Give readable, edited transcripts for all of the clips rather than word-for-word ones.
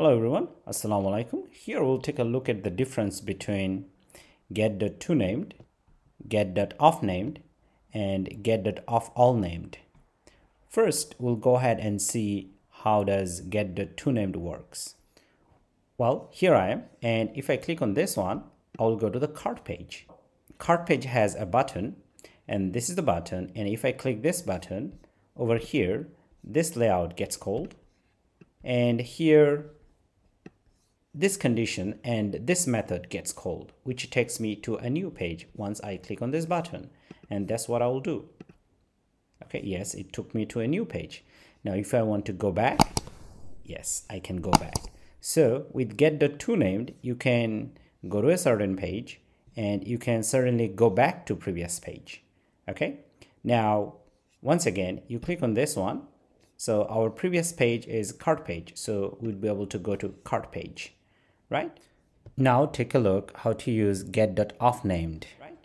Hello everyone, Assalamu alaikum. Here we'll take a look at the difference between Get.toNamed, Get.offNamed, and Get.offAllNamed. First, we'll go ahead and see how does Get.toNamed works. Well, here I am, and if I click on this one, I'll go to the cart page. Cart page has a button, and this is the button, and if I click this button over here, this layout gets called, and here this condition and this method gets called, which takes me to a new page once I click on this button, and that's what I will do. Okay, yes, it took me to a new page. Now if I want to go back, yes, I can go back. So with Get.toNamed, you can go to a certain page and you can certainly go back to previous page. Okay, now once again you click on this one. So our previous page is cart page, so we'll be able to go to cart page, right? Now take a look how to use Get.offNamed. Right?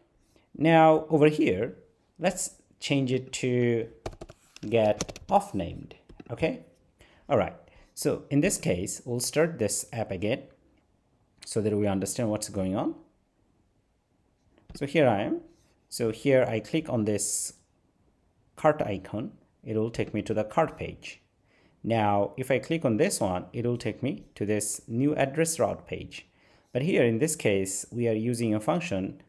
Now over here, let's change it to Get.offNamed. Okay, all right. So in this case, we'll start this app again so that we understand what's going on. So here I am. So here I click on this cart icon. It will take me to the cart page. Now, if I click on this one, it will take me to this new address route page. But here in this case, we are using a function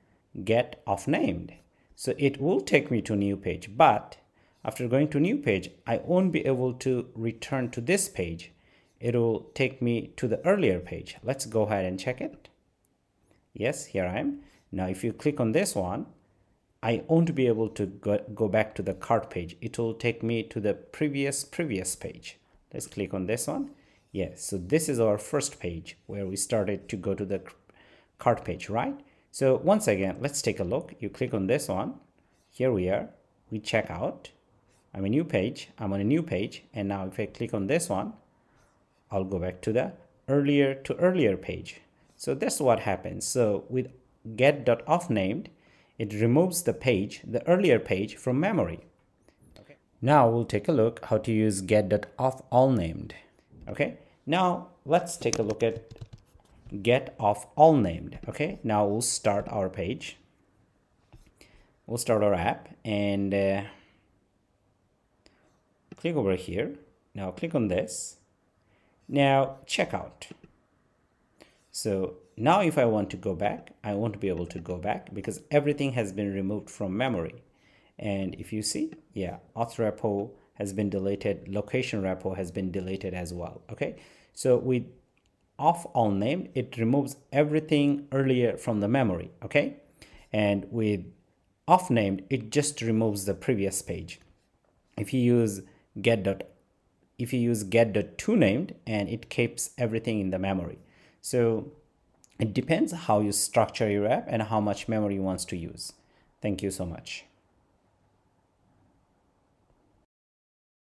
Get.offNamed. So it will take me to a new page, but after going to new page, I won't be able to return to this page. It will take me to the earlier page. Let's go ahead and check it. Yes, here I am. Now, if you click on this one, I won't be able to go back to the cart page. It will take me to the previous page. Let's click on this one. Yes, so this is our first page where we started to go to the cart page, right? So once again, let's take a look. You click on this one. Here we are. We check out. I'm on a new page. And now if I click on this one, I'll go back to the earlier page. So that's what happens. So with Get.offNamed, it removes the earlier page from memory. Okay. Now we'll take a look how to use Get.offAllNamed. Okay. Now let's take a look at Get.offAllNamed. Okay. Now we'll start our page. We'll start our app and click over here. Now click on this. Now check out. So now if I want to go back, I won't be able to go back because everything has been removed from memory. And if you see, yeah, auth repo has been deleted, location repo has been deleted as well. Okay, so with offAllNamed, it removes everything earlier from the memory. Okay, and with offNamed, it just removes the previous page. If you use Get.toNamed, and it keeps everything in the memory. So it depends how you structure your app and how much memory you want to use. Thank you so much.